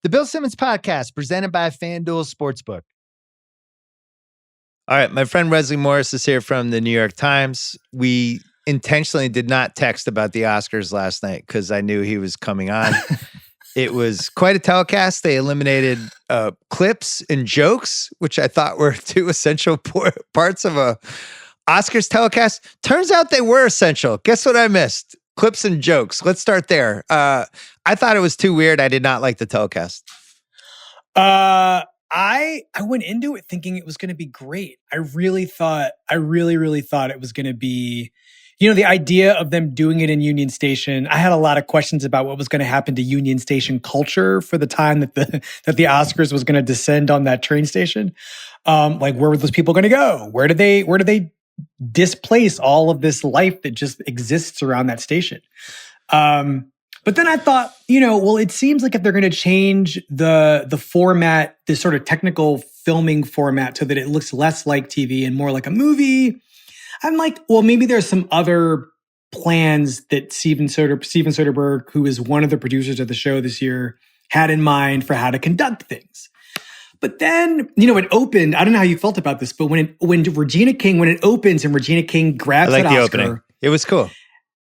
The Bill Simmons Podcast, presented by FanDuel Sportsbook. All right, my friend Wesley Morris is here from the New York Times. We intentionally did not text about the Oscars last night because I knew he was coming on. It was quite a telecast. They eliminated clips and jokes, which I thought were two essential parts of a Oscars telecast. Turns out they were essential. Guess what I missed? Clips and jokes. Let's start there. I thought it was too weird. I did not like the telecast. I went into it thinking it was going to be great. I really thought it was going to be, the idea of them doing it in Union Station. I had a lot of questions about what was going to happen to Union Station culture for the time that the Oscars was going to descend on that train station. Like, where were those people going to go? Where do they displace all of this life that just exists around that station? But then I thought, it seems like if they're going to change the format, this sort of technical filming format so that it looks less like TV and more like a movie, I'm like, well, maybe there's some other plans that Steven Soderbergh, who is one of the producers of the show this year, had in mind for how to conduct things. But then, it opened. I don't know how you felt about this, but when Regina King, when it opens and Regina King grabs that Oscar, opening. It was cool.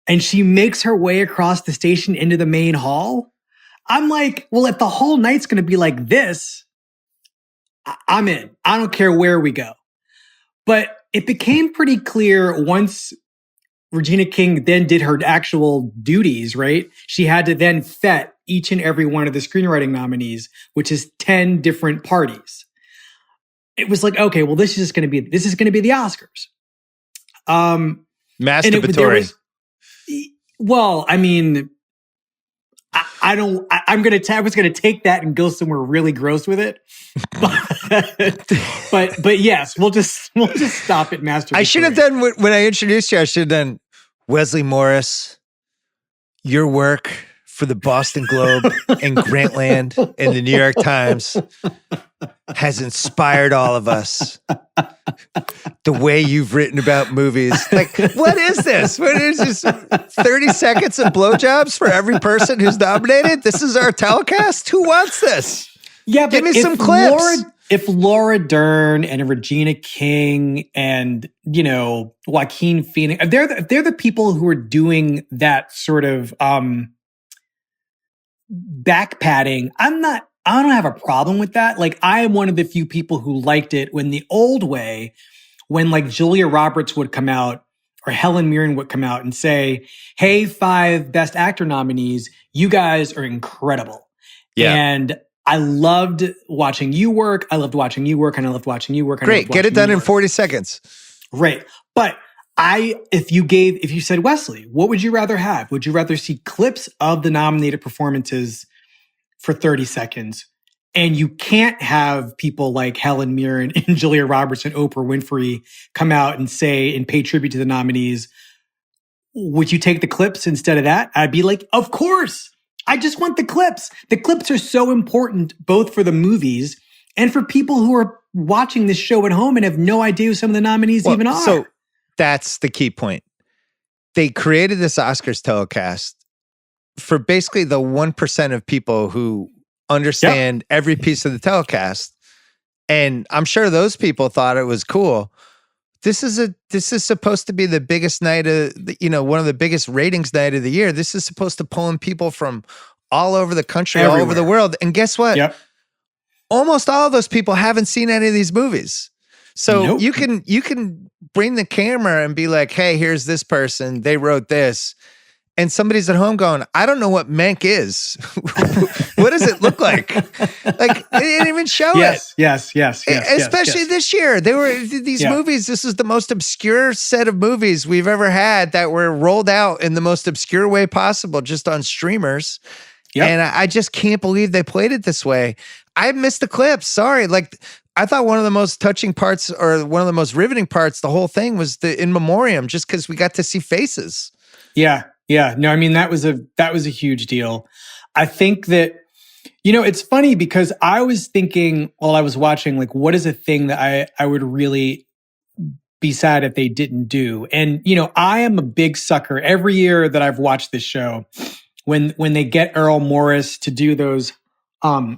And she makes her way across the station into the main hall. I'm like, well, if the whole night's going to be like this, I'm in. I don't care where we go. But it became pretty clear once Regina King then did her actual duties, right? She had to then vet each and every one of the screenwriting nominees, which is 10 different parties. It was like, okay, well, this is going to be the Oscars. Masturbatory. Well, I mean, I was going to take that and go somewhere really gross with it. But yes, we'll just stop at masturbatory. I should have done when I introduced you. I should have done Wesley Morris, your work for the Boston Globe and Grantland and the New York Times has inspired all of us. The way you've written about movies. Like, what is this? What is this? 30 seconds of blowjobs for every person who's nominated? This is our telecast? Who wants this? Yeah, but give me some clips. If Laura Dern and Regina King and, Joaquin Phoenix, if they're the people who are doing that sort of back padding, I don't have a problem with that. Like, I am one of the few people who liked it when the old way, when like Julia Roberts would come out or Helen Mirren would come out and say, hey, 5 Best Actor nominees, you guys are incredible. Yeah. And I loved watching you work. I loved watching you work. And I loved watching you work. Great. Get it done in 40 seconds. Right. But if you said, Wesley, what would you rather have? Would you rather see clips of the nominated performances for 30 seconds? And you can't have people like Helen Mirren and Julia Roberts and Oprah Winfrey come out and say and pay tribute to the nominees. Would you take the clips instead of that? I'd be like, of course. I just want the clips. The clips are so important both for the movies and for people who are watching this show at home and have no idea who some of the nominees even are. So that's the key point. They created this Oscars telecast for basically the 1% of people who understand every piece of the telecast. And I'm sure those people thought it was cool. This is supposed to be the biggest night of, one of the biggest ratings night of the year. This is supposed to pull in people from all over the country, everywhere, all over the world. And guess what? Yep. Almost all of those people haven't seen any of these movies. So you can bring the camera and be like, hey, here's this person. They wrote this. And somebody's at home going, I don't know what Mank is. What does it look like? Like, they didn't even show it. Yes. Especially this year. They were these movies. This is the most obscure set of movies we've ever had that were rolled out in the most obscure way possible, just on streamers. Yep. And I just can't believe they played it this way. I missed the clips. Sorry. Like, I thought one of the most touching parts or one of the most riveting parts, the whole thing was the in memoriam, just because we got to see faces. Yeah. No, I mean, that was a huge deal. I think that, it's funny because I was thinking while I was watching, like, what is a thing that I would really be sad if they didn't do? And, I am a big sucker every year that I've watched this show when they get Earl Morris to do those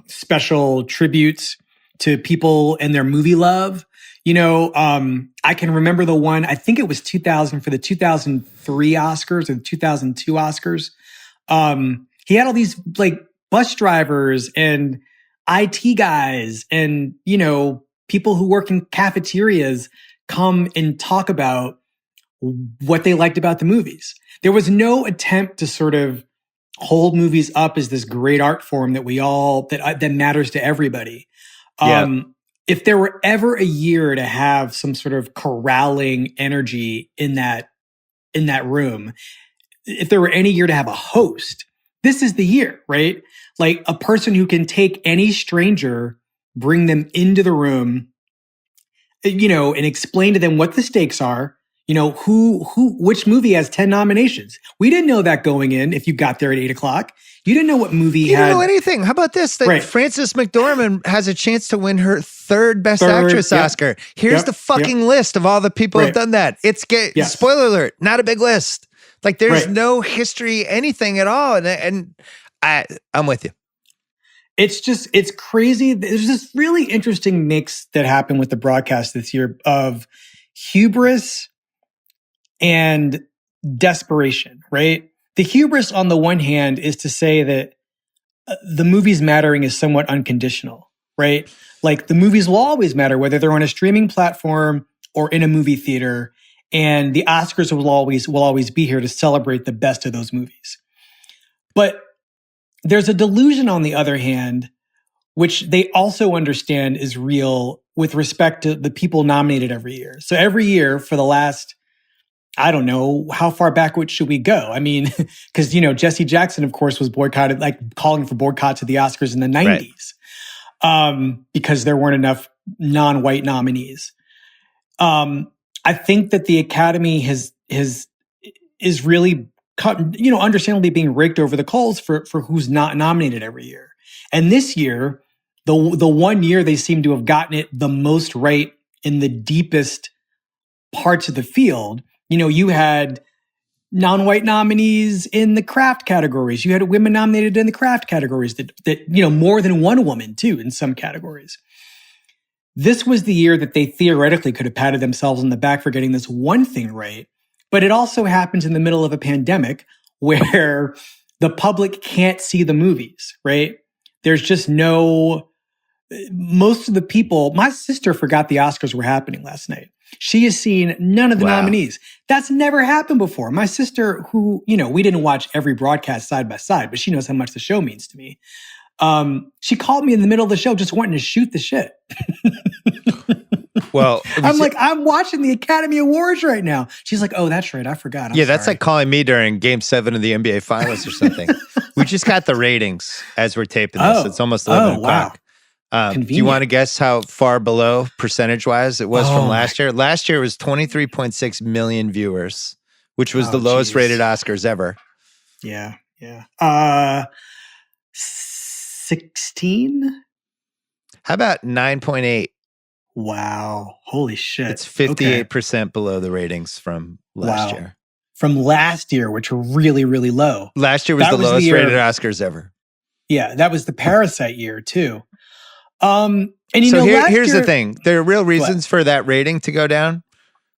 special tributes to people and their movie love. I can remember the one, I think it was 2000 for the 2003 Oscars or the 2002 Oscars. He had all these like bus drivers and IT guys and, people who work in cafeterias come and talk about what they liked about the movies. There was no attempt to sort of hold movies up as this great art form that matters to everybody. If there were ever a year to have some sort of corralling energy in that room, if there were any year to have a host, this is the year, right? Like a person who can take any stranger, bring them into the room, and explain to them what the stakes are. Which movie has 10 nominations? We didn't know that going in. If you got there at 8:00, you didn't know what movie you didn't know anything. How about this? That Frances McDormand has a chance to win her third Best Actress Oscar. Here's the fucking list of all the people who've done that. It's spoiler alert, not a big list. Like there's no history, anything at all. And I'm with you. It's crazy. There's this really interesting mix that happened with the broadcast this year of hubris and desperation, right? The hubris on the one hand is to say that the movies mattering is somewhat unconditional, right? Like the movies will always matter, whether they're on a streaming platform or in a movie theater, and the Oscars will always be here to celebrate the best of those movies. But there's a delusion on the other hand, which they also understand is real with respect to the people nominated every year. So every year for the last, I don't know, how far backward should we go? I mean, because, Jesse Jackson, of course, was boycotted, like calling for boycotts of the Oscars in the 90s because there weren't enough non-white nominees. I think that the Academy is really, understandably being raked over the coals for who's not nominated every year. And this year, the one year they seem to have gotten it the most right in the deepest parts of the field. You had non-white nominees in the craft categories. You had women nominated in the craft categories that more than one woman too in some categories. This was the year that they theoretically could have patted themselves on the back for getting this one thing right. But it also happens in the middle of a pandemic where the public can't see the movies, right? There's just most of the people, my sister forgot the Oscars were happening last night. She has seen none of the nominees. That's never happened before. My sister, who, we didn't watch every broadcast side by side, but she knows how much the show means to me. She called me in the middle of the show just wanting to shoot the shit. Well, I'm watching the Academy Awards right now. She's like, oh, that's right. I forgot. That's like calling me during Game 7 of the NBA Finals or something. We just got the ratings as we're taping this. It's almost 11 o'clock. Wow. Do you want to guess how far below percentage-wise it was from last year? Last year was 23.6 million viewers, which was the lowest rated Oscars ever. Yeah. 16? How about 9.8? Wow. Holy shit. It's 58% below the ratings from last year. From last year, which were really, really low. Last year was the lowest rated Oscars ever. Yeah, that was the Parasite year too. And here's the thing. There are real reasons for that rating to go down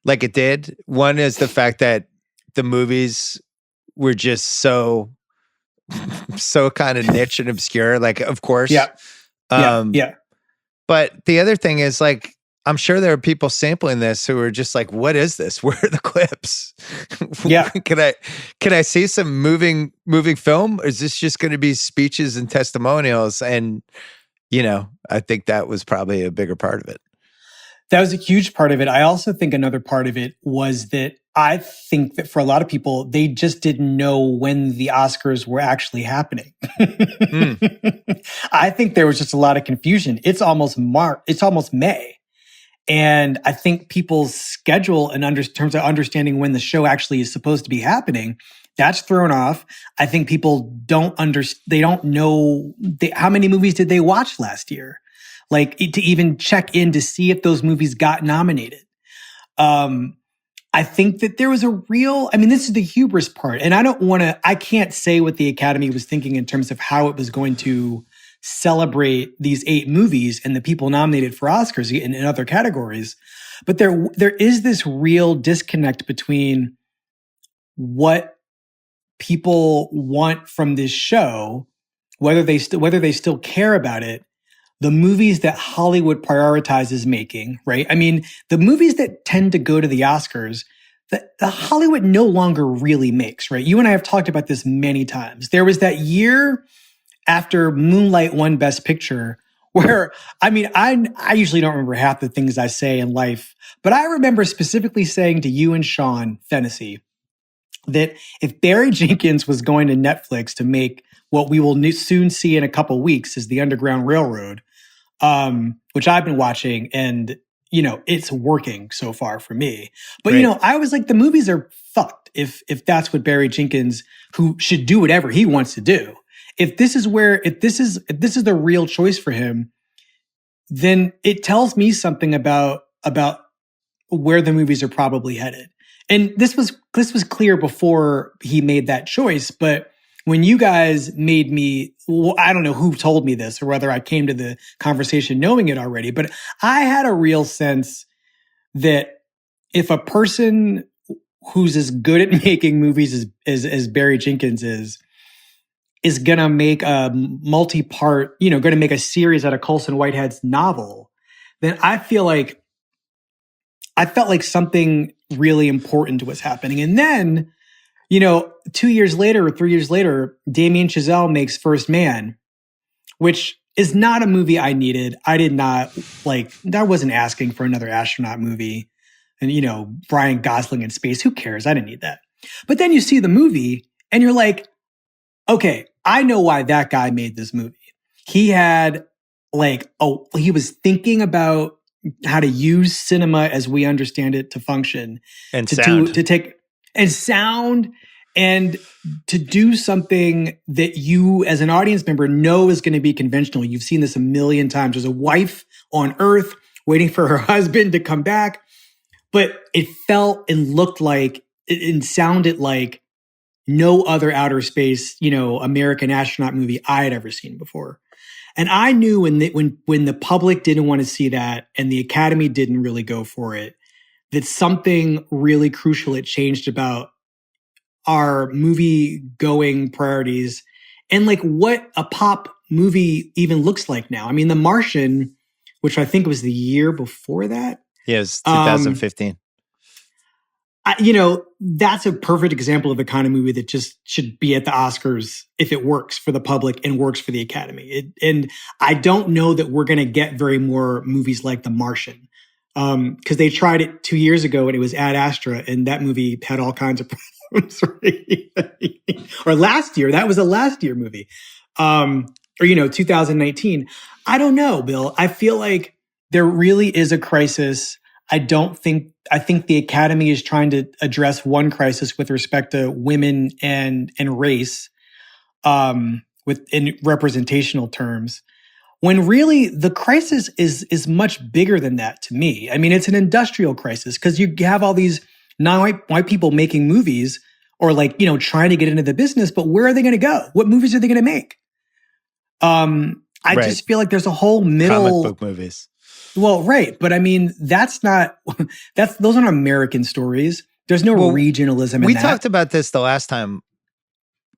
like it did. One is the fact that the movies were just so kind of niche and obscure, like, of course. Yeah. But the other thing is, like, I'm sure there are people sampling this who are just like, what is this? Where are the clips? Yeah. Can I see some moving film? Or is this just going to be speeches and testimonials? And, I think that was probably a bigger part of it. That was a huge part of it. I also think another part of it was that I think that for a lot of people, they just didn't know when the Oscars were actually happening. I think there was just a lot of confusion. It's almost May. And I think people's schedule and terms of understanding when the show actually is supposed to be happening, that's thrown off. I think people they don't know how many movies did they watch last year? Like to even check in to see if those movies got nominated. I think that there was this is the hubris part. And I can't say what the Academy was thinking in terms of how it was going to celebrate these 8 movies and the people nominated for Oscars in other categories. But there is this real disconnect between what people want from this show, whether they still care about it, the movies that Hollywood prioritizes making, right? I mean, the movies that tend to go to the Oscars, that the Hollywood no longer really makes, right? You and I have talked about this many times. There was that year after Moonlight won Best Picture where, I mean, I usually don't remember half the things I say in life, but I remember specifically saying to you and Sean Fennessy that if Barry Jenkins was going to Netflix to make what we will soon see in a couple weeks is the Underground Railroad, which I've been watching, and you know, it's working so far for me. But you know, I was like, the movies are fucked if that's what Barry Jenkins, who should do whatever he wants to do, if this is the real choice for him, then it tells me something about where the movies are probably headed. And this was clear before he made that choice, but when you guys made me, well, I don't know who told me this or whether I came to the conversation knowing it already, but I had a real sense that if a person who's as good at making movies as Barry Jenkins is going to make a multi-part, you know, going to make a series out of Colson Whitehead's novel, then I felt like something really important was happening. And then, you know, 2 years later or 3 years later, Damien Chazelle makes First Man, which is not a movie I needed. I did not I wasn't asking for another astronaut movie and, you know, Ryan Gosling in space. Who cares? I didn't need that. But then you see the movie and you're like, okay, I know why that guy made this movie. He had he was thinking about how to use cinema as we understand it to function and sound and to do something that you as an audience member know is going to be conventional. You've seen this a million times. There's a wife on Earth waiting for her husband to come back, but it felt and looked like and sounded like no other outer space, you know, American astronaut movie I had ever seen before. And I knew when the public didn't want to see that and the Academy didn't really go for it, that something really crucial had changed about our movie going priorities and like what a pop movie even looks like now. I mean, The Martian, which I think was the year before that. Yeah, it was 2015. You know, that's a perfect example of the kind of movie that just should be at the Oscars if it works for the public and works for the Academy. And I don't know that we're going to get very more movies like The Martian because they tried it 2 years ago and it was Ad Astra and that movie had all kinds of problems. Or last year, that was a last year movie. Or, you know, 2019. I don't know, Bill. I feel like there really is a crisis. I think the Academy is trying to address one crisis with respect to women and race, in representational terms, when really the crisis is much bigger than that to me. I mean, it's an industrial crisis because you have all these non-white people making movies or like, you know, trying to get into the business, but where are they going to go? What movies are they going to make? I just feel like there's a whole middle comic book movies. Well, right. But I mean, those aren't American stories. There's no regionalism in that. We talked about this the last time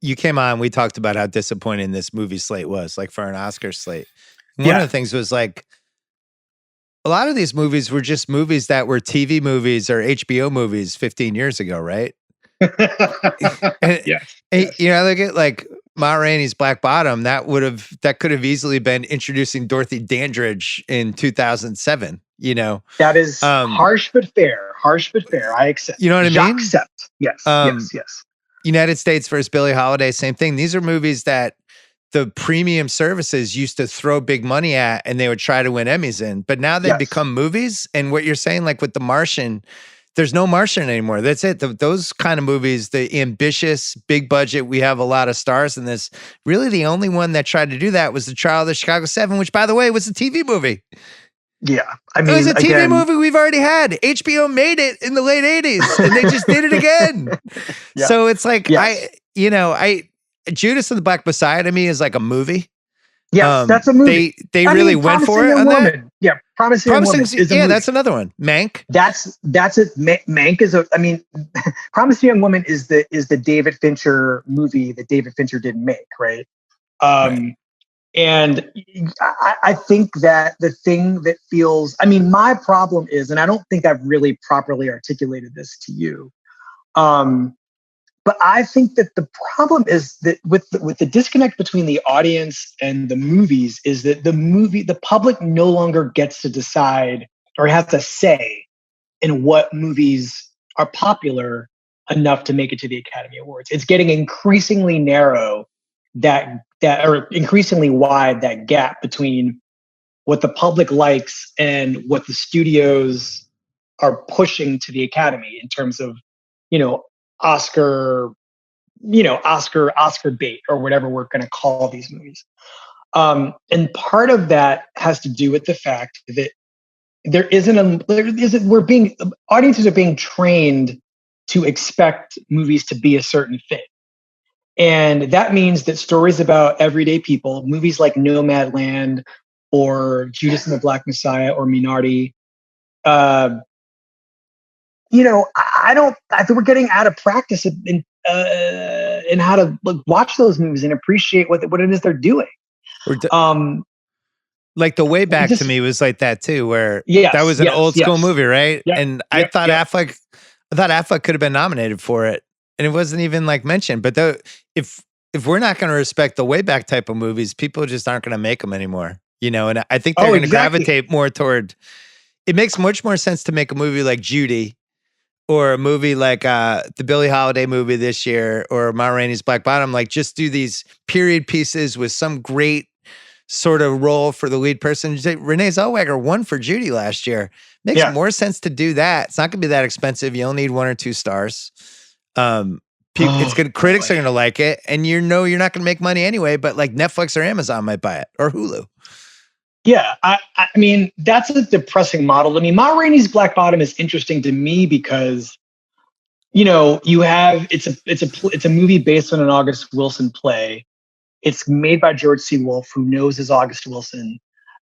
you came on. We talked about how disappointing this movie slate was, like for an Oscar slate. And one of the things was like, a lot of these movies were just movies that were TV movies or HBO movies 15 years ago, right? Yes. You know, look at like Ma Rainey's Black Bottom. That could have easily been introducing Dorothy Dandridge in 2007. You know, that is harsh but fair. I accept. You know what I mean? Accept. Yes. Yes. United States versus Billie Holiday. Same thing. These are movies that the premium services used to throw big money at, and they would try to win Emmys in. But now they've become movies. And what you're saying, like with The Martian. There's no Martian anymore. That's it. Those kind of movies, the ambitious, big budget, we have a lot of stars in this. Really, the only one that tried to do that was The Trial of the Chicago 7, which, by the way, was a TV movie. Yeah. I mean, it was a TV movie we've already had. HBO made it in the late 80s, and they just did it again. So it's like, Judas and the Black Messiah to me is like a movie. Yes, that's a movie. They really went for it on that. Yeah, Promising Young Woman is a movie. That's another one. Mank. That's it. Mank is a. I mean, Promising Young Woman is the David Fincher movie that David Fincher didn't make, right? Right. And I think that the thing that feels. I mean, my problem is, and I don't think I've really properly articulated this to you. But I think that the problem is that with the disconnect between the audience and the movies is that the public no longer gets to decide or has a say in what movies are popular enough to make it to the Academy Awards. It's getting increasingly narrow or increasingly wide, that gap between what the public likes and what the studios are pushing to the Academy in terms of, Oscar bait or whatever we're going to call these movies. And part of that has to do with the fact that audiences are being trained to expect movies to be a certain fit. And that means that stories about everyday people, movies like Nomadland or Judas and the Black Messiah or Minardi, I think we're getting out of practice in how to watch those movies and appreciate what it is they're doing. Like The Way Back to me was like that too, where that was an old school movie, right? Yep, and I thought Affleck could have been nominated for it, and it wasn't even mentioned. But if we're not going to respect the Way Back type of movies, people just aren't going to make them anymore, And I think they're going to gravitate more toward. It makes much more sense to make a movie like Judy, or a movie like the Billie Holiday movie this year, or Ma Rainey's Black Bottom. Just do these period pieces with some great sort of role for the lead person. Renee Zellweger won for Judy last year. Makes more sense to do that. It's not going to be that expensive. You only need 1 or 2 stars. Critics are going to like it, and you're not going to make money anyway. But Netflix or Amazon might buy it, or Hulu. Yeah, I mean, that's a depressing model. I mean, Ma Rainey's Black Bottom is interesting to me because, you have it's a movie based on an August Wilson play. It's made by George C. Wolfe, who knows his August Wilson.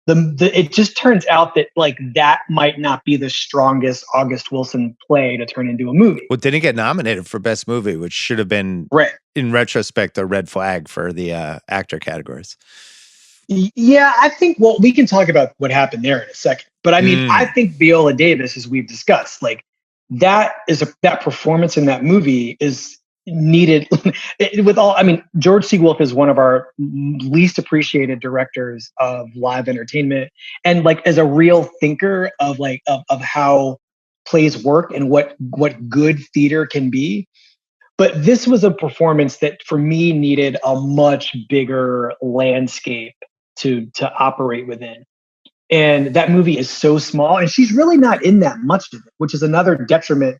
It just turns out that that might not be the strongest August Wilson play to turn into a movie. Well, didn't get nominated for Best Movie, which should have been, in retrospect, a red flag for the actor categories. Yeah, I think, we can talk about what happened there in a second. But I mean, I think Viola Davis, as we've discussed, that performance in that movie is needed George C. Wolfe is one of our least appreciated directors of live entertainment. And as a real thinker of how plays work and what good theater can be. But this was a performance that for me needed a much bigger landscape to operate within. And that movie is so small, and she's really not in that much of it, which is another detriment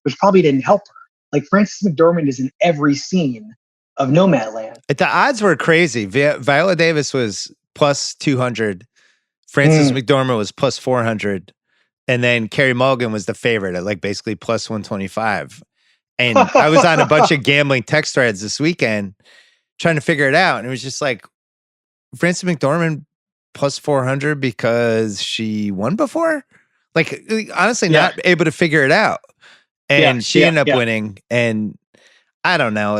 which probably didn't help her. Frances McDormand is in every scene of Nomadland. The odds were crazy. Viola Davis was plus 200. Frances McDormand was plus 400. And then Carey Mulligan was the favorite at basically plus 125. And I was on a bunch of gambling text threads this weekend trying to figure it out. And it was just Frances McDormand plus 400 because she won before? Honestly, not able to figure it out. And she ended up winning. And I don't know.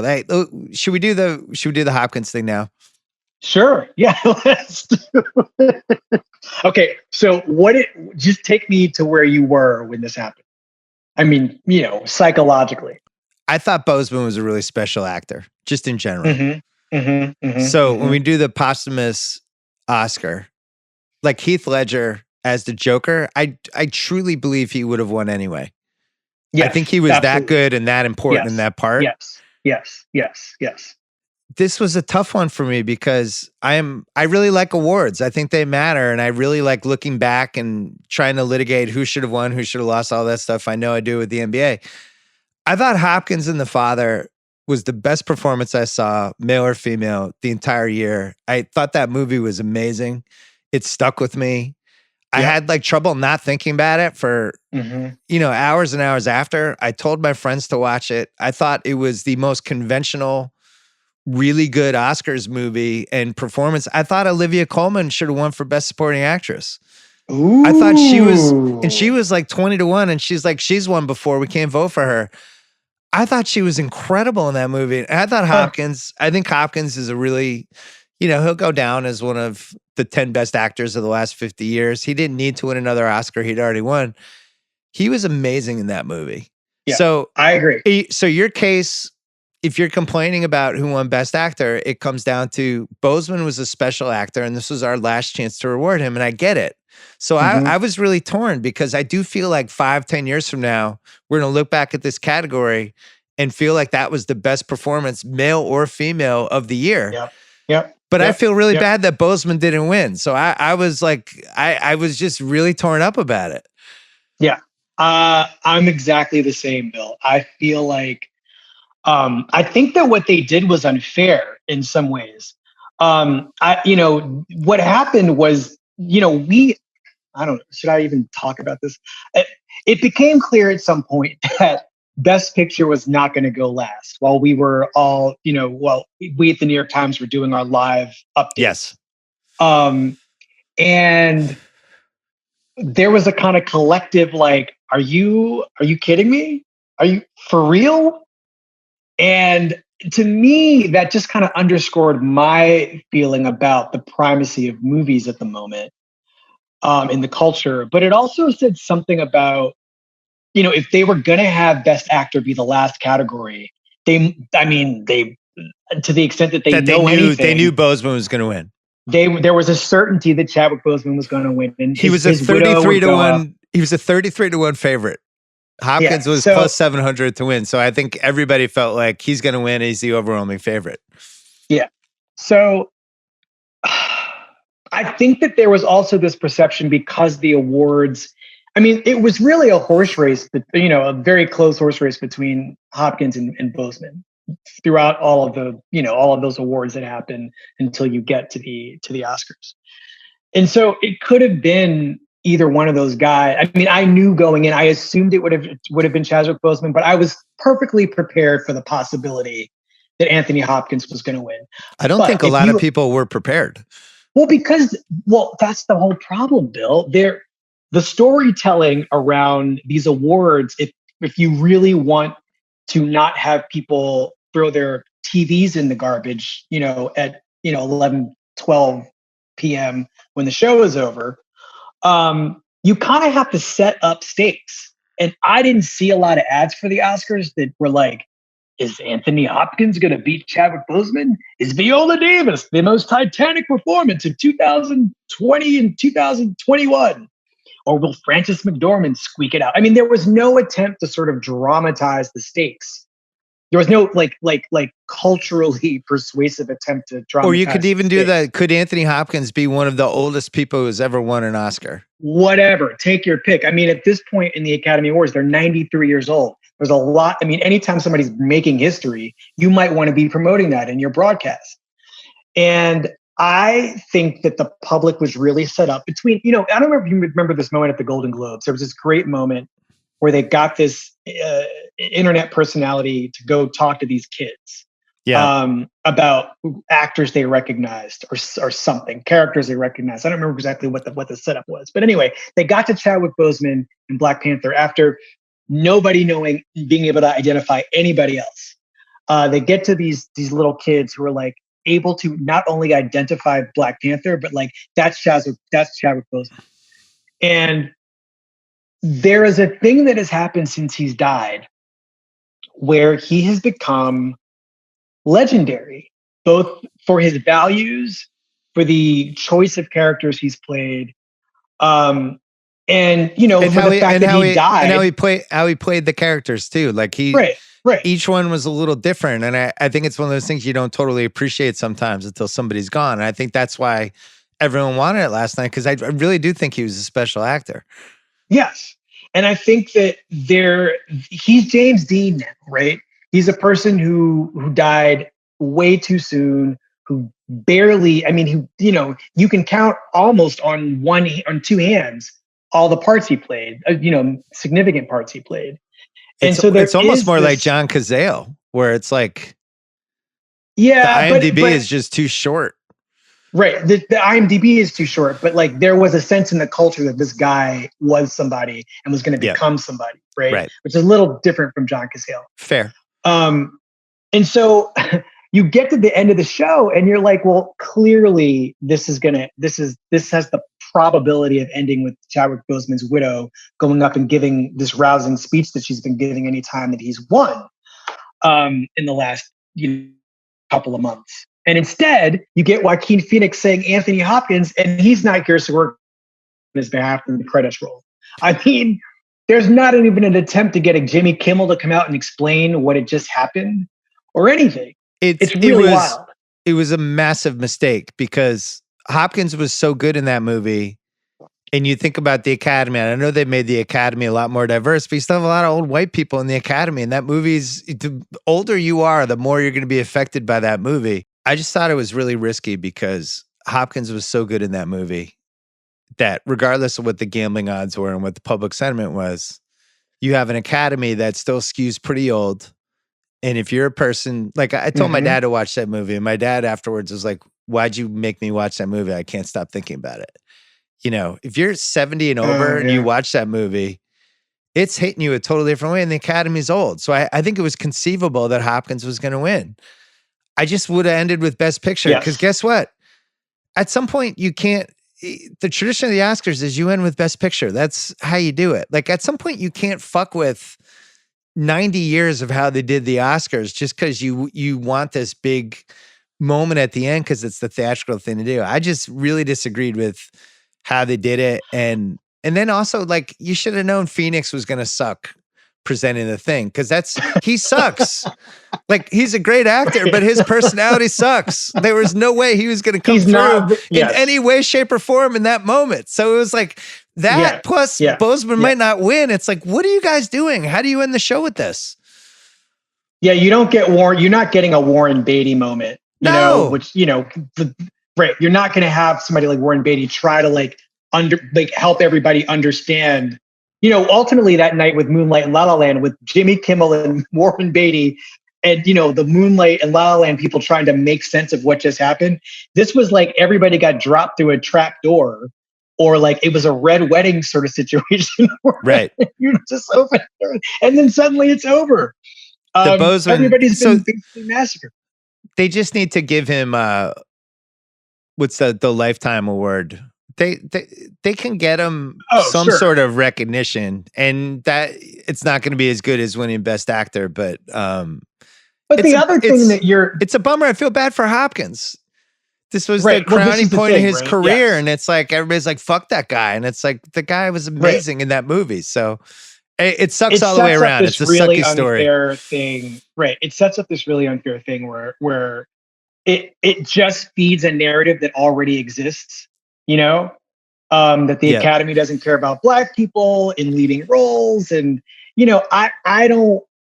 Should we do the Hopkins thing now? Sure. Yeah. Let's do it. Okay. So just take me to where you were when this happened. I mean, psychologically. I thought Boseman was a really special actor, just in general. When we do the posthumous Oscar, Heath Ledger as the Joker, I truly believe he would have won anyway. Yes, I think he was that good and that important in that part. Yes. This was a tough one for me because I really like awards. I think they matter, and I really like looking back and trying to litigate who should have won, who should have lost, all that stuff. I know I do with the NBA. I thought Hopkins and The Father was the best performance I saw, male or female, the entire year. I thought that movie was amazing. It stuck with me. I had trouble not thinking about it for, hours and hours after. I told my friends to watch it. I thought it was the most conventional really good Oscars movie and performance. I thought Olivia Colman should have won for Best Supporting Actress. Ooh. I thought she was like 20-1, and she's won before. We can't vote for her. I thought she was incredible in that movie. And I thought I think Hopkins is a really, he'll go down as one of the 10 best actors of the last 50 years. He didn't need to win another Oscar. He'd already won. He was amazing in that movie. Yeah, so I agree. So your case, if you're complaining about who won Best Actor, it comes down to Boseman was a special actor, and this was our last chance to reward him, and I get it. So I was really torn because I do feel like 5-10 years from now, we're going to look back at this category and feel like that was the best performance, male or female, of the year. Yep. But I feel really bad that Boseman didn't win. So I was like, I was just really torn up about it. Yeah. I'm exactly the same, Bill. I feel like, I think that what they did was unfair in some ways. What happened was, I don't know, should I even talk about this? It became clear at some point that Best Picture was not going to go last while we were all, we at the New York Times were doing our live updates. Yes. And there was a kind of collective, like, are you kidding me? Are you for real? And to me, that just kind of underscored my feeling about the primacy of movies at the moment in the culture. But it also said something about, if they were going to have Best Actor be the last category, they to the extent that they knew Boseman was going to win. There was a certainty that Chadwick Boseman was going to win. And he was a 33-1. He was a 33-1 favorite. Hopkins was plus 700 to win. So I think everybody felt like he's going to win. He's the overwhelming favorite. Yeah. So I think that there was also this perception because the awards, it was really a horse race, but a very close horse race between Hopkins and Boseman throughout all of those awards that happen until you get to the Oscars. And so it could have been either one of those guys. I knew going in, I assumed it would have been Chadwick Boseman, but I was perfectly prepared for the possibility that Anthony Hopkins was going to win. I don't think a lot of people were prepared. Well, that's the whole problem, Bill. The storytelling around these awards, if you really want to not have people throw their TVs in the garbage, at 11, 12 p.m. when the show is over, you kind of have to set up stakes. And I didn't see a lot of ads for the Oscars that were like, is Anthony Hopkins going to beat Chadwick Boseman? Is Viola Davis the most titanic performance of 2020 and 2021? Or will Frances McDormand squeak it out? There was no attempt to sort of dramatize the stakes. There was no like culturally persuasive attempt to dramatize. Or you could even do that. Could Anthony Hopkins be one of the oldest people who's ever won an Oscar? Whatever, take your pick. At this point in the Academy Awards, they're 93 years old. There's a lot. Anytime somebody's making history, you might want to be promoting that in your broadcast. And I think that the public was really set up between, I don't know if you remember this moment at the Golden Globes. There was this great moment where they got this internet personality to go talk to these kids about actors they recognized or something, characters they recognized. I don't remember exactly what the setup was. But anyway, they got to Chadwick Boseman in Black Panther after nobody being able to identify anybody else. They get to these little kids who are like able to not only identify Black Panther, but like that's Chadwick Boseman. And there is a thing that has happened since he's died where he has become legendary, both for his values, for the choice of characters he's played, and for the fact that he died. And how he played the characters too. Like right. Each one was a little different. And I think it's one of those things you don't totally appreciate sometimes until somebody's gone. And I think that's why everyone wanted it last night, because I really do think he was a special actor. Yes. And I think that he's James Dean now, right? He's a person who died way too soon, who barely, you can count almost on two hands all the parts he played, significant parts he played. And so it's almost more like John Cazale, where it's like, Yeah, The IMDb is just too short. Right. The IMDb is too short, but like there was a sense in the culture that this guy was somebody and was going to become somebody, right? Which is a little different from John Cazale. Fair. And so you get to the end of the show and you're like, well, clearly this has the probability of ending with Chadwick Boseman's widow going up and giving this rousing speech that she's been giving any time that he's won in the last couple of months. And instead, you get Joaquin Phoenix saying Anthony Hopkins, and he's not here to work on his behalf in the credits roll. I mean, there's not even an attempt to get a Jimmy Kimmel to come out and explain what had just happened or anything. It's really wild. It was a massive mistake because Hopkins was so good in that movie. And you think about the Academy, and I know they made the Academy a lot more diverse, but you still have a lot of old white people in the Academy. And that movie's, the older you are, the more you're going to be affected by that movie. I just thought it was really risky because Hopkins was so good in that movie that regardless of what the gambling odds were and what the public sentiment was, you have an Academy that still skews pretty old. And if you're a person, like I told my dad to watch that movie, and my dad afterwards was like, why'd you make me watch that movie? I can't stop thinking about it. If you're 70 and over and you watch that movie, it's hitting you a totally different way. And the Academy's old. So I think it was conceivable that Hopkins was going to win. I just would have ended with Best Picture because guess what? At some point you can't, the tradition of the Oscars is you end with Best Picture. That's how you do it. Like at some point you can't fuck with 90 years of how they did the Oscars just because you want this big moment at the end because it's the theatrical thing to do. I just really disagreed with how they did it. And then also like you should have known Phoenix was going to suck presenting the thing because he sucks. Like he's a great actor, but his personality sucks. There was no way he was going to come through in any way, shape, or form in that moment. So it was like that plus Boseman might not win. It's like, what are you guys doing? How do you end the show with this? Yeah, you don't get Warren. You're not getting a Warren Beatty moment. Which right. You're not going to have somebody like Warren Beatty try to help everybody understand. Ultimately that night with Moonlight and La La Land with Jimmy Kimmel and Warren Beatty and, the Moonlight and La La Land people trying to make sense of what just happened. This was like everybody got dropped through a trap door or like it was a red wedding sort of situation. Right. You just open it and then suddenly it's over. Everybody's been basically massacred. They just need to give him, what's the Lifetime Award? They can get him sort of recognition, and that it's not going to be as good as winning Best Actor. But the other thing it's a bummer. I feel bad for Hopkins. This was the crowning point of his career, and it's like everybody's like, "Fuck that guy," and it's like the guy was amazing in that movie. So it sucks all the way around. It's a really sucky story. Thing, right? It sets up this really unfair thing where it just feeds a narrative that already exists. That the Academy doesn't care about Black people in leading roles. And,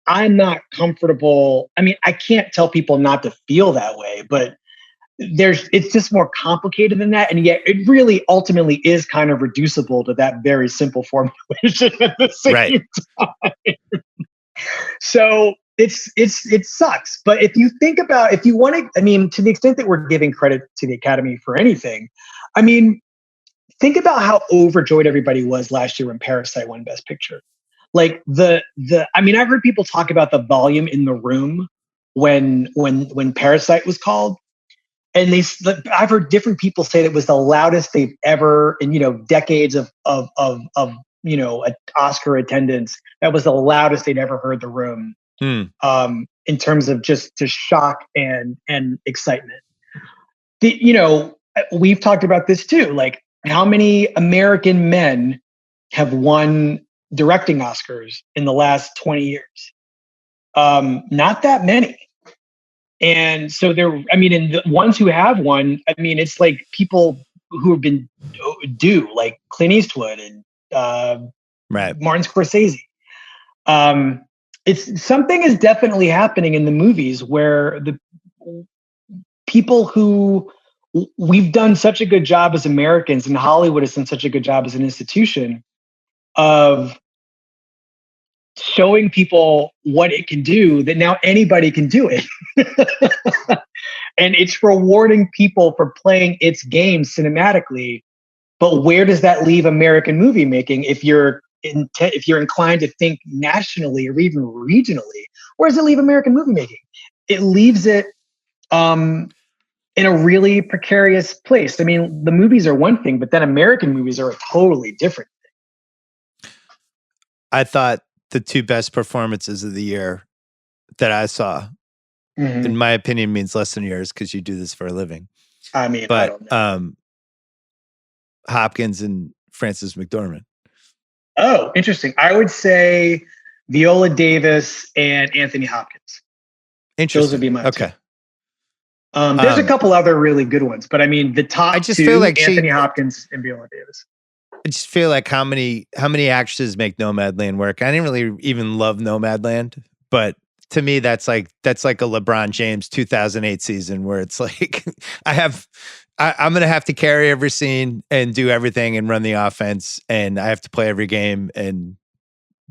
I'm not comfortable. I mean, I can't tell people not to feel that way, but it's just more complicated than that. And yet it really ultimately is kind of reducible to that very simple formulation at the same time. So it sucks. But if you think about, if you want to, to the extent that we're giving credit to the Academy for anything, think about how overjoyed everybody was last year when Parasite won Best Picture. Like I've heard people talk about the volume in the room when Parasite was called. And I've heard different people say that it was the loudest they've ever in, decades of Oscar attendance. That was the loudest they'd ever heard the room in terms of just shock and excitement. We've talked about this too. Like, how many American men have won directing Oscars in the last 20 years? Not that many. And so and the ones who have won, it's like people who have been due, like Clint Eastwood and Martin Scorsese. It's something is definitely happening in the movies where the people who we've done such a good job as Americans, and Hollywood has done such a good job as an institution of showing people what it can do, that now anybody can do it. And it's rewarding people for playing its game cinematically. But where does that leave American movie making if you're inclined to think nationally or even regionally? Where does it leave American movie making? It leaves it in a really precarious place. I mean, the movies are one thing, but then American movies are a totally different thing. I thought the two best performances of the year that I saw, in my opinion, means less than yours because you do this for a living. I mean, but I don't know. Hopkins and Frances McDormand. Oh, interesting. I would say Viola Davis and Anthony Hopkins. Interesting. Those would be my okay. Two. There's a couple other really good ones, but I mean, the top I just two, feel like Anthony Hopkins and Viola Davis. I just feel like how many actresses make Nomadland work. I didn't really even love Nomadland, but to me, that's like a LeBron James 2008 season where it's like I'm going to have to carry every scene and do everything and run the offense, and I have to play every game and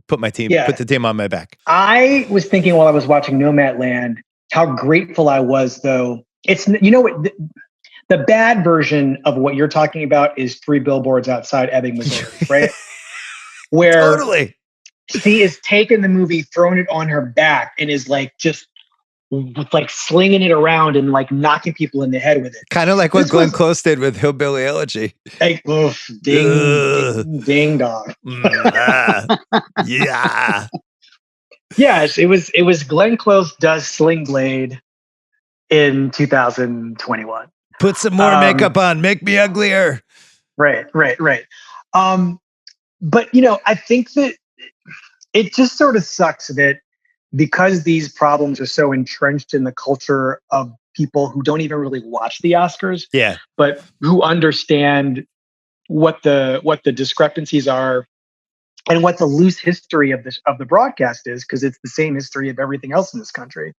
put the team on my back. I was thinking while I was watching Nomadland how grateful I was, though. It's, you know what, the bad version of what you're talking about is 3 Billboards Outside Ebbing, Missouri, right? Where totally. She is taking the movie, throwing it on her back, and is like just like slinging it around and like knocking people in the head with it. Kind of like what Glenn Close did with Hillbilly Elegy. Like, oof, ding dong. Yeah. Yes, it was Glenn Close does Sling Blade in 2021. Put some more makeup on, make me uglier. Right. But I think that it just sort of sucks that because these problems are so entrenched in the culture of people who don't even really watch the Oscars, but who understand what the discrepancies are and what the loose history of the broadcast is, because it's the same history of everything else in this country.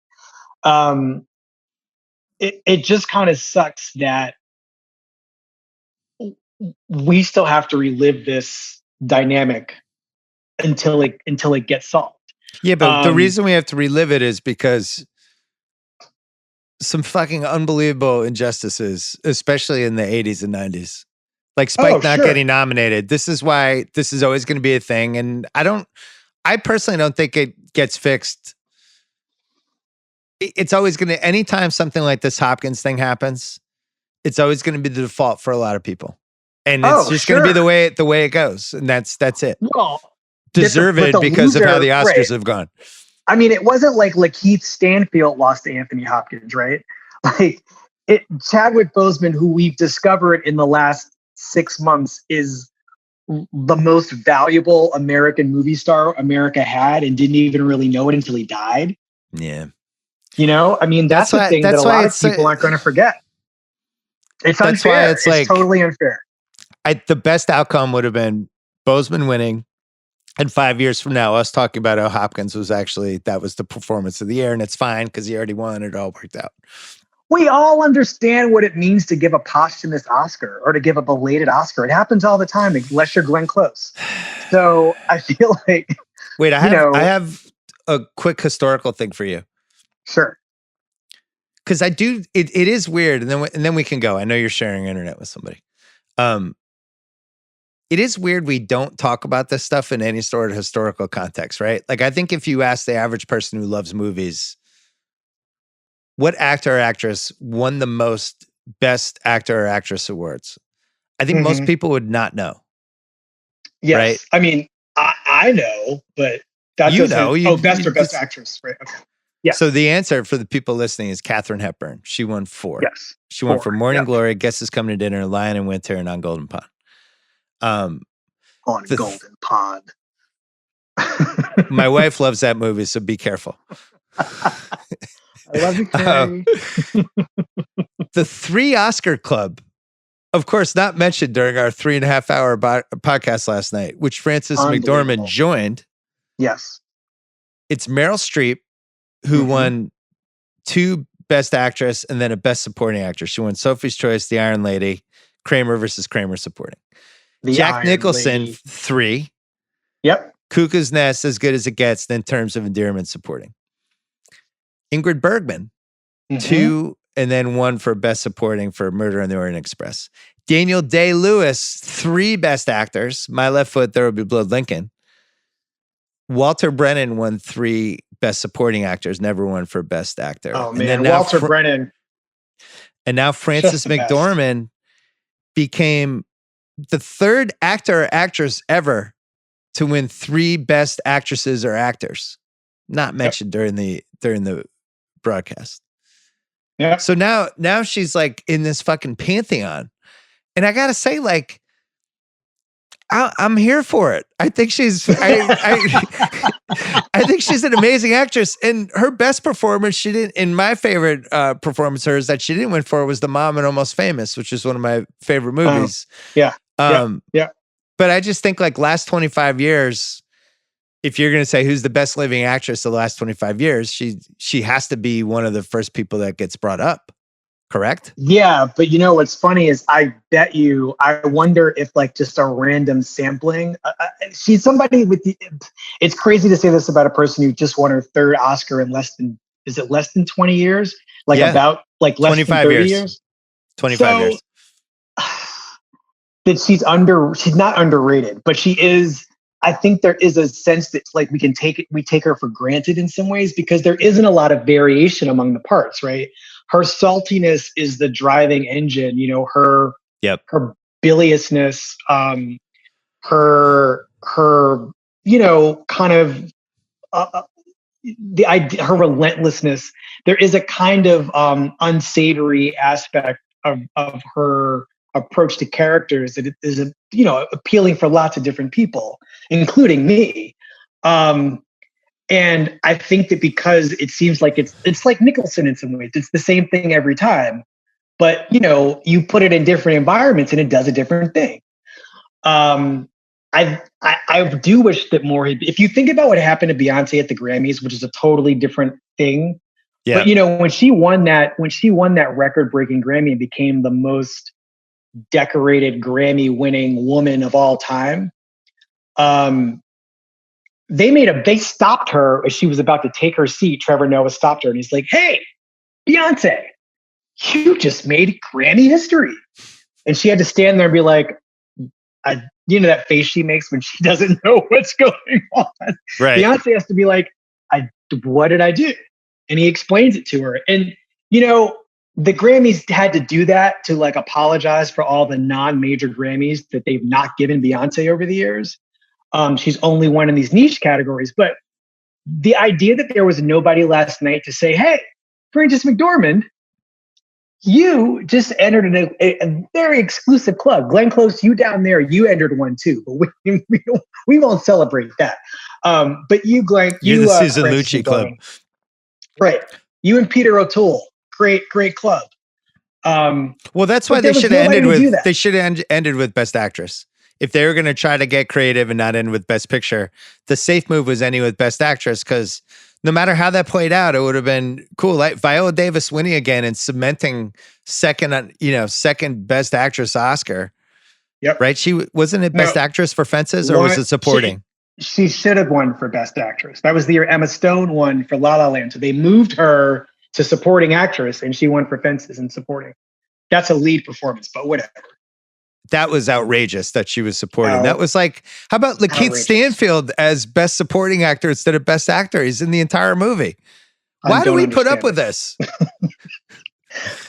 It just kind of sucks that we still have to relive this dynamic until it gets solved. Yeah, but the reason we have to relive it is because some fucking unbelievable injustices, especially in the 80s and 90s. Like Spike not getting nominated. This is why this is always going to be a thing. And I personally don't think it gets fixed. It's always going to, anytime something like this Hopkins thing happens, it's always going to be the default for a lot of people. And it's just going to be the way it goes. And that's it. Well, deserved because of how the Oscars have gone. I mean, it wasn't like Lakeith Stanfield lost to Anthony Hopkins, right? Like Chadwick Boseman, who we've discovered in the last 6 months is the most valuable American movie star America had and didn't even really know it until he died. Yeah. I mean, that's the thing that a lot of people aren't going to forget. It's unfair. It's like totally unfair. The best outcome would have been Boseman winning, and 5 years from now, us talking about how Hopkins that was the performance of the year, and it's fine because he already won. It all worked out. We all understand what it means to give a posthumous Oscar or to give a belated Oscar. It happens all the time, unless you're Glenn Close. So I feel like... Wait, I have a quick historical thing for you. Sure. Because I do, it is weird, and then we can go. I know you're sharing internet with somebody. It is weird we don't talk about this stuff in any sort of historical context, right? Like, I think if you ask the average person who loves movies, what actor or actress won the most Best Actor or Actress awards, I think most people would not know. Yes. Right? I mean, I know, but that doesn't... Best or Best Actress, right? Okay. Yeah. So the answer for the people listening is Katharine Hepburn. She won 4. Yes. She won for Morning Glory, Guess Is Coming to Dinner, Lion in Winter, and On Golden Pond. Golden Pond. My wife loves that movie, so be careful. I love you, Carrie. The 3 Oscar Club, of course, not mentioned during our 3.5 hour podcast last night, which Frances McDormand joined. Yes. It's Meryl Streep, who won 2 Best Actress and then a Best Supporting Actress. She won Sophie's Choice, The Iron Lady, Kramer versus Kramer Supporting. Jack Nicholson, 3. Yep. Cuckoo's Nest, As Good as It Gets, in terms of endearment supporting. Ingrid Bergman, 2, and then 1 for Best Supporting for Murder on the Orient Express. Daniel Day-Lewis, 3 Best Actors. My Left Foot, There Will Be Blood, Lincoln. Walter Brennan won 3 Best Supporting Actors, never won for Best Actor. Oh, man, Walter Brennan. And now Frances McDormand became the 3rd actor or actress ever to win 3 Best Actresses or Actors. Not mentioned during the broadcast. Yeah. So now she's like in this fucking pantheon. And I gotta say, like, I'm here for it. I think she's I think she's an amazing actress. And her best performance, she didn't, in my favorite performance of hers that she didn't win for, was The Mom and Almost Famous, which is one of my favorite movies. Yeah. But I just think, like, last 25 years, if you're going to say who's the best living actress of the last 25 years, she has to be one of the first people that gets brought up. Correct? Yeah, but you know what's funny is I wonder if, like, just a random sampling. She's somebody with it's crazy to say this about a person who just won her 3rd Oscar in less than 20 years? Like, about like less than 30 years? 25 years. That she's not underrated, but she is. I think there is a sense that, like, we take her for granted in some ways because there isn't a lot of variation among the parts, right? Her saltiness is the driving engine, you know, her biliousness, her, you know, kind of, the idea, her relentlessness. There is a kind of unsavory aspect of her approach to characters that is, you know, appealing for lots of different people, including me. And I think that because it seems like it's like Nicholson in some ways, it's the same thing every time, but, you know, you put it in different environments and it does a different thing. I do wish that more. If you think about what happened to Beyonce at the Grammys, which is a totally different thing, but, you know, when she won that record-breaking Grammy and became the most decorated Grammy-winning woman of all time, they stopped her as she was about to take her seat. Trevor Noah stopped her and he's like, "Hey, Beyonce, you just made Grammy history." And she had to stand there and be like, you know, that face she makes when she doesn't know what's going on. Right. Beyonce has to be like, what did I do? And he explains it to her. And, you know, the Grammys had to do that to, like, apologize for all the non-major Grammys that they've not given Beyonce over the years. She's only won in these niche categories. But the idea that there was nobody last night to say, "Hey, Frances McDormand, you just entered in a very exclusive club. Glenn Close, you down there, you entered one too. But we won't celebrate that." But you, Glenn, you're the Susan Lucci club. Right. You and Peter O'Toole, great club. Well, that's why they should have ended with Best Actress. If they were going to try to get creative and not end with Best Picture, the safe move was ending with Best Actress, because no matter how that played out, it would have been cool. Like Viola Davis winning again and cementing second Best Actress Oscar. Yep. Right? She wasn't it Best Actress for Fences, or was it supporting? She should have won for Best Actress. That was the year Emma Stone won for La La Land. So they moved her to supporting actress and she won for Fences and supporting. That's a lead performance, but whatever. That was outrageous that she was supporting. That was like, how about Lakeith Stanfield as Best Supporting Actor instead of Best Actor? He's in the entire movie. Why do we put up with this?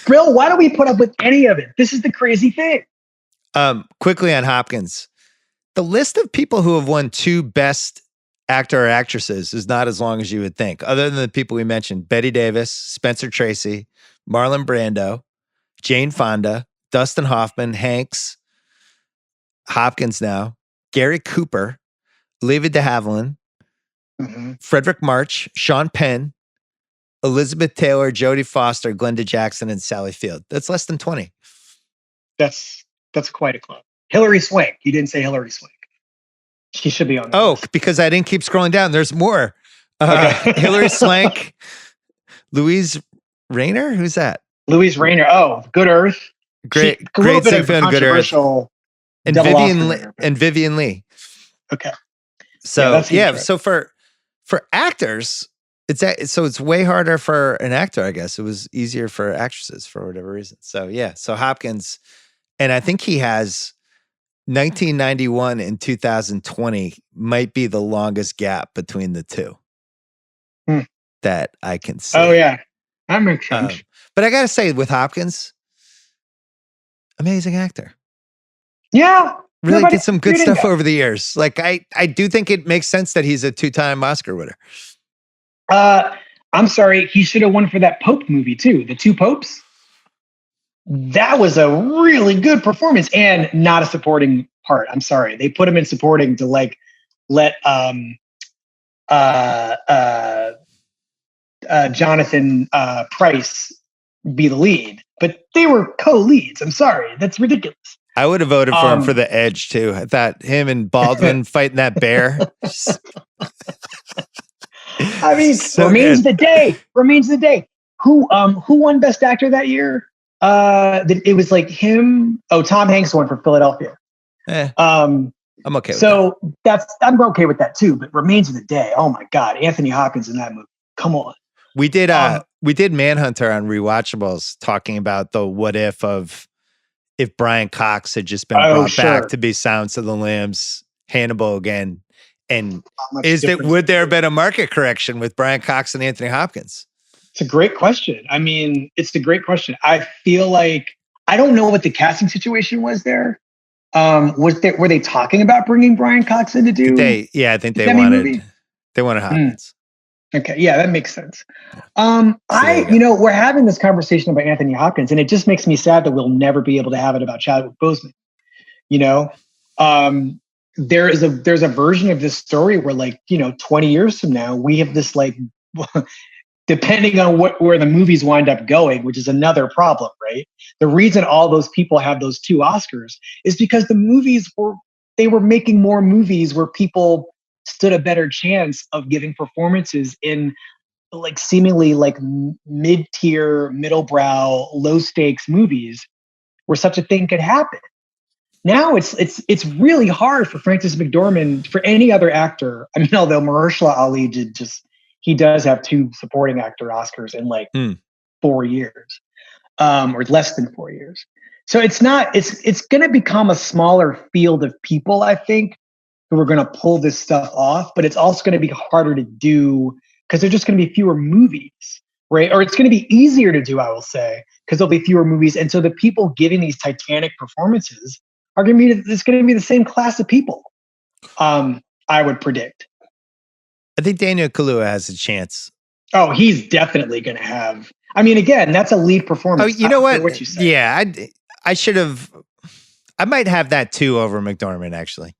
Bill, why do we put up with any of it? This is the crazy thing. Quickly on Hopkins. The list of people who have won 2 Best Actor or Actresses is not as long as you would think. Other than the people we mentioned, Bette Davis, Spencer Tracy, Marlon Brando, Jane Fonda, Dustin Hoffman, Hanks, Hopkins now, Gary Cooper, Olivia de Havilland, Frederick March, Sean Penn, Elizabeth Taylor, Jodie Foster, Glenda Jackson, and Sally Field. That's less than 20. That's quite a club. Hilary Swank. You didn't say Hilary Swank. She should be on the list. Because I didn't keep scrolling down. There's more. Hilary Swank, Louise Rayner. Who's that? Louise Rayner. Oh, Good Earth. Great Ziegfeld, Good Earth. And Vivian Lee. Okay. So so for actors, it's way harder for an actor, I guess. It was easier for actresses for whatever reason. So so Hopkins, and I think he has 1991 and 2020 might be the longest gap between the two that I can see. Oh yeah, that makes sense. But I gotta say, with Hopkins, amazing actor. Yeah. Really did some good stuff over the years. Like I do think it makes sense that he's a 2-time Oscar winner. I'm sorry, he should have won for that Pope movie too. The Two Popes. That was a really good performance and not a supporting part. I'm sorry. They put him in supporting to like let Jonathan Pryce be the lead, but they were co-leads. I'm sorry. That's ridiculous. I would have voted for him for The Edge too. I thought him and Baldwin fighting that bear. I mean, so remains the day. Who won Best Actor that year? It was like him. Oh, Tom Hanks won for Philadelphia. I'm okay with that. I'm okay with that too. But Remains of the Day. Oh my God, Anthony Hopkins in that movie. Come on. We did Manhunter on Rewatchables talking about the what if of if Brian Cox had just been brought back to be Silence of the Lambs, Hannibal again. And would there have been a market correction with Brian Cox and Anthony Hopkins? It's a great question. I mean, it's a great question. I feel like I don't know what the casting situation was there. Were they talking about bringing Brian Cox in to do? I think they wanted Hopkins. Okay, yeah, that makes sense. We're having this conversation about Anthony Hopkins, and it just makes me sad that we'll never be able to have it about Chadwick Boseman. You know, there's a version of this story where, like, 20 years from now, we have this, like, depending on where the movies wind up going, which is another problem, right? The reason all those people have those 2 Oscars is because the movies they were making more movies where people stood a better chance of giving performances in like seemingly like mid-tier, middle-brow, low-stakes movies where such a thing could happen. Now it's really hard for Frances McDormand, for any other actor. I mean, although Mahershala Ali he does have 2 supporting actor Oscars in like 4 years, or less than 4 years. So it's going to become a smaller field of people, I think, who are going to pull this stuff off, but it's also going to be harder to do because there's just going to be fewer movies, right? Or it's going to be easier to do, I will say, because there'll be fewer movies. And so the people giving these titanic performances it's going to be the same class of people, I would predict. I think Daniel Kaluuya has a chance. Oh, he's definitely going to have. I mean, again, that's a lead performance. Oh, you know what? What you said. Yeah, I should have. I might have that too over McDormand, actually.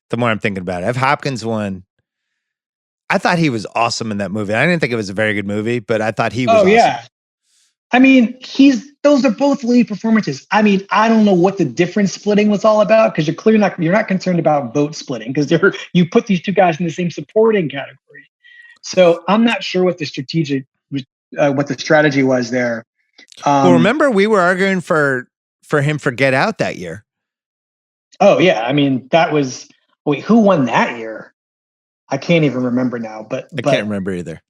The more I'm thinking about it, if Hopkins won, I thought he was awesome in that movie. I didn't think it was a very good movie, but I thought he was awesome. Yeah. I mean, those are both lead performances. I mean, I don't know what the difference splitting was all about, because you're not concerned about vote splitting, because you put these 2 guys in the same supporting category. So I'm not sure what the strategy was there. Well, remember we were arguing for him for Get Out that year. Oh yeah, I mean who won that year? I can't even remember now. But I can't remember either.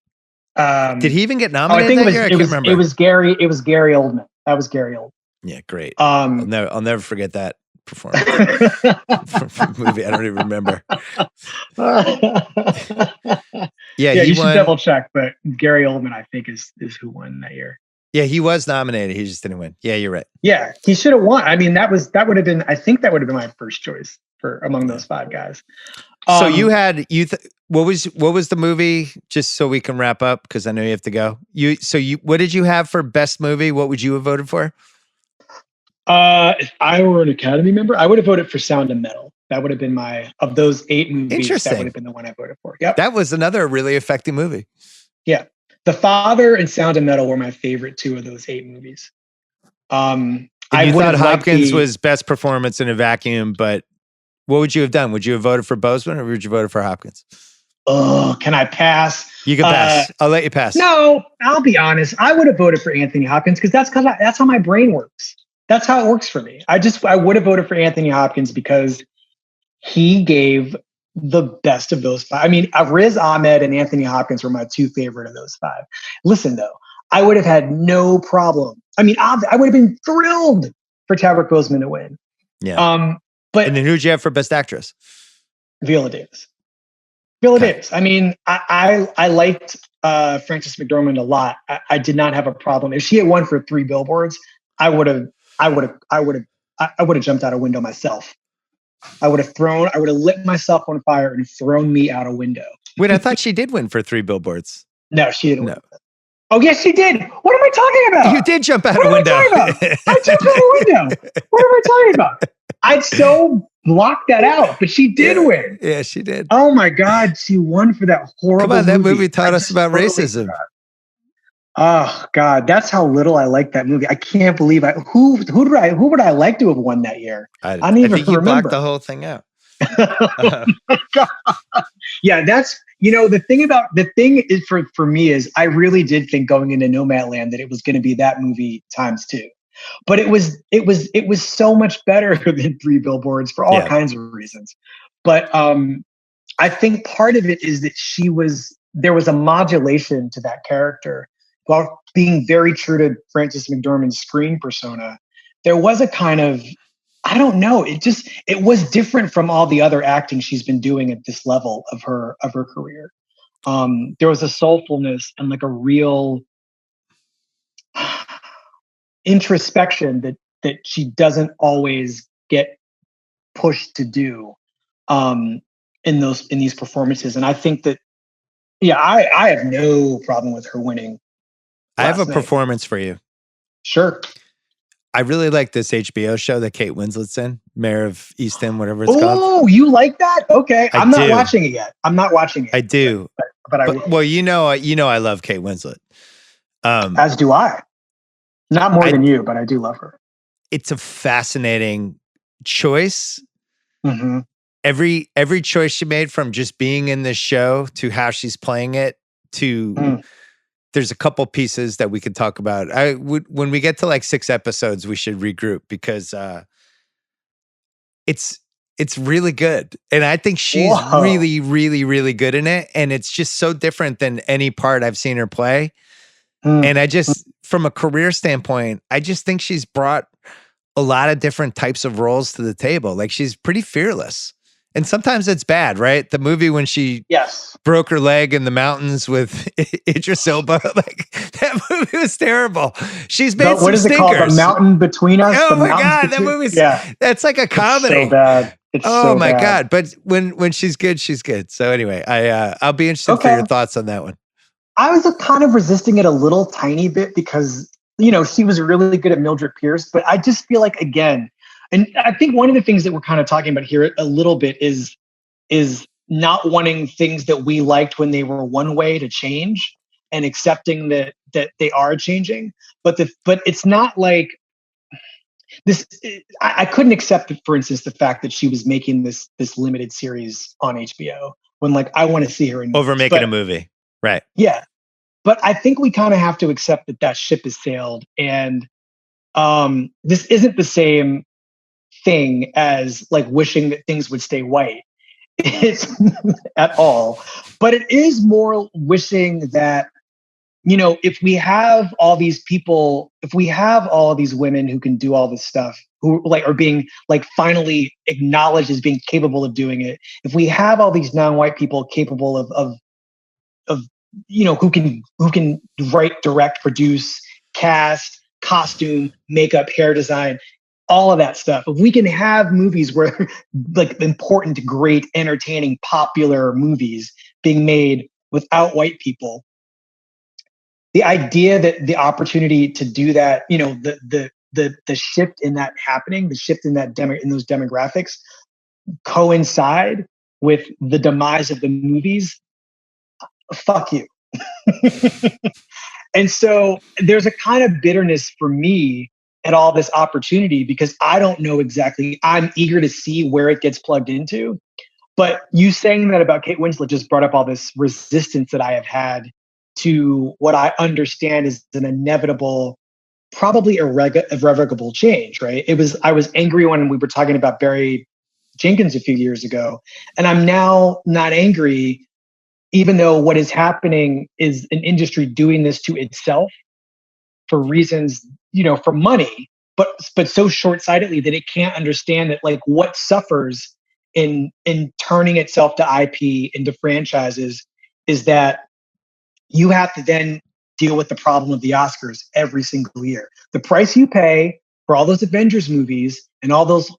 Did he even get nominated that year? I can't remember. It was Gary Oldman. That was Gary Oldman. Yeah, great. I'll never forget that performance from movie. I don't even remember. Yeah, you should double check. But Gary Oldman, I think, is who won that year. Yeah, he was nominated. He just didn't win. Yeah, you're right. Yeah, he should have won. I mean, that would have been. I think that would have been my first choice for among those 5 guys. So what was the movie? Just so we can wrap up, because I know you have to go. What did you have for best movie? What would you have voted for? If I were an Academy member, I would have voted for Sound of Metal. That would have been of those 8 movies. Interesting. That would have been the one I voted for. Yep. That was another really affecting movie. Yeah. The Father and Sound of Metal were my favorite 2 of those 8 movies. I thought Hopkins was best performance in a vacuum, but what would you have done? Would you have voted for Boseman, or would you vote for Hopkins? Oh, can I pass? You can pass. I'll let you pass. No, I'll be honest. I would have voted for Anthony Hopkins, because that's how my brain works. That's how it works for me. I would have voted for Anthony Hopkins because he gave the best of those five. I mean, Riz Ahmed and Anthony Hopkins were my two favorite of those five. Listen, though, I would have had no problem. I mean, I would have been thrilled for Chadwick Boseman to win. Yeah. But and then who'd you have for Best Actress? Viola Davis. Davis. I mean, I liked Frances McDormand a lot. I did not have a problem. If she had won for 3 Billboards, I would have jumped out a window myself. I would have lit myself on fire and thrown me out a window. Wait, I thought she did win for 3 Billboards. No, she didn't win. Oh, yes, she did. What am I talking about? You did jump out a window. I jumped out a window. What am I talking about? I'd so blocked that out, but she did win. Yeah, she did. Oh my God, she won for that horrible Come on, that movie movie taught us about racism. Oh God, that's how little I like that movie. I can't believe who would I like to have won that year? I don't even think you blocked the whole thing out. Oh my God. Yeah, that's the thing is for me is I really did think going into Nomadland that it was going to be that movie times 2. But it was so much better than 3 Billboards for all kinds of reasons. But I think part of it is that there was a modulation to that character while being very true to Frances McDormand's screen persona. There was a kind of, I don't know, it was different from all the other acting she's been doing at this level of her career. There was a soulfulness and like a real introspection that she doesn't always get pushed to do in these performances. And I think that, I have no problem with her winning. I have a performance for you. Sure. I really like this HBO show that Kate Winslet's in, Mayor of Easton, whatever it's called. Oh, you like that? Okay. I'm not watching it yet. I do. But I will. Well, you know I love Kate Winslet. As do I. Not more than you, but I do love her. It's a fascinating choice. Mm-hmm. Every choice she made, from just being in this show to how she's playing it to there's a couple pieces that we could talk about. When we get to like 6 episodes, we should regroup because it's really good. And I think she's really, really, really good in it. And it's just so different than any part I've seen her play. And I just, from a career standpoint, I just think she's brought a lot of different types of roles to the table. Like, she's pretty fearless. And sometimes it's bad, right? The movie when she broke her leg in the mountains with Idris Elba, like, that movie was terrible. She's made some stinkers. What is it called? The Mountain Between Us? Oh my God, that movie's, that's like a comedy. It's so bad. It's so my God. But when she's good, she's good. So anyway, I'll be interested for your thoughts on that one. I was kind of resisting it a little tiny bit because, she was really good at Mildred Pierce, but I just feel like, again, and I think one of the things that we're kind of talking about here a little bit is not wanting things that we liked when they were one way to change and accepting that they are changing. But it's not like this. I couldn't accept, for instance, the fact that she was making this limited series on HBO when, like, I want to see her in over making a movie. Right. Yeah. But I think we kind of have to accept that ship has sailed. And this isn't the same thing as like wishing that things would stay white. It's at all. But it is more wishing that, if we have all these people, if we have all of these women who can do all this stuff, who like are being like finally acknowledged as being capable of doing it, if we have all these non-white people capable of who can write, direct, produce, cast, costume, makeup, hair design, all of that stuff. If we can have movies where like important, great, entertaining, popular movies being made without white people, the idea that the opportunity to do that, the shift in that happening, the shift in that in those demographics coincide with the demise of the movies. Fuck you. And so there's a kind of bitterness for me at all this opportunity because I don't know exactly. I'm eager to see where it gets plugged into. But you saying that about Kate Winslet just brought up all this resistance that I have had to what I understand is an inevitable, probably irrevocable change, right? I was angry when we were talking about Barry Jenkins a few years ago. And I'm now not angry, even though what is happening is an industry doing this to itself for reasons, for money, but so short-sightedly that it can't understand that like what suffers in turning itself to IP into franchises is that you have to then deal with the problem of the Oscars every single year. The price you pay for all those Avengers movies and all those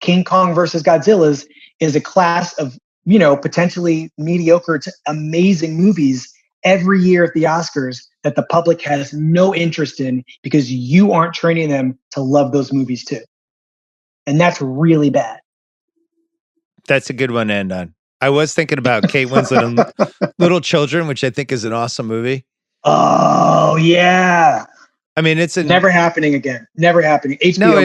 King Kong versus Godzillas is a class of, potentially mediocre to amazing movies every year at the Oscars that the public has no interest in because you aren't training them to love those movies too. And that's really bad. That's a good one to end on. I was thinking about Kate Winslet and Little Children, which I think is an awesome movie. Oh, yeah. I mean, it's never happening again. Never happening. HBO. No,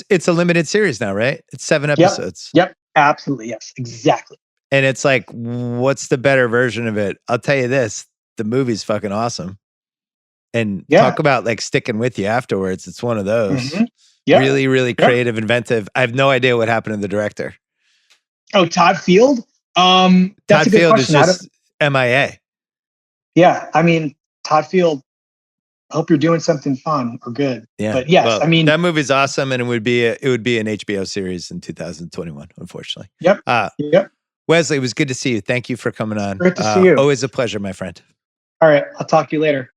it's a limited series now, right? It's 7 episodes. Yep. Absolutely. Yes, exactly. And it's like, what's the better version of it? I'll tell you this, the movie's fucking awesome. And talk about like sticking with you afterwards. It's one of those. Mm-hmm. Yep. Really, really creative, inventive. I have no idea what happened to the director. Oh, Todd Field? That's Todd a good Field question. is just MIA. Yeah. I mean, Todd Field, I hope you're doing something fun or good. Yeah. But yes, well, I mean, that movie's awesome, and it would be an HBO series in 2021, unfortunately. Yep. Wesley, it was good to see you. Thank you for coming on. Great to see you. Always a pleasure, my friend. All right. I'll talk to you later.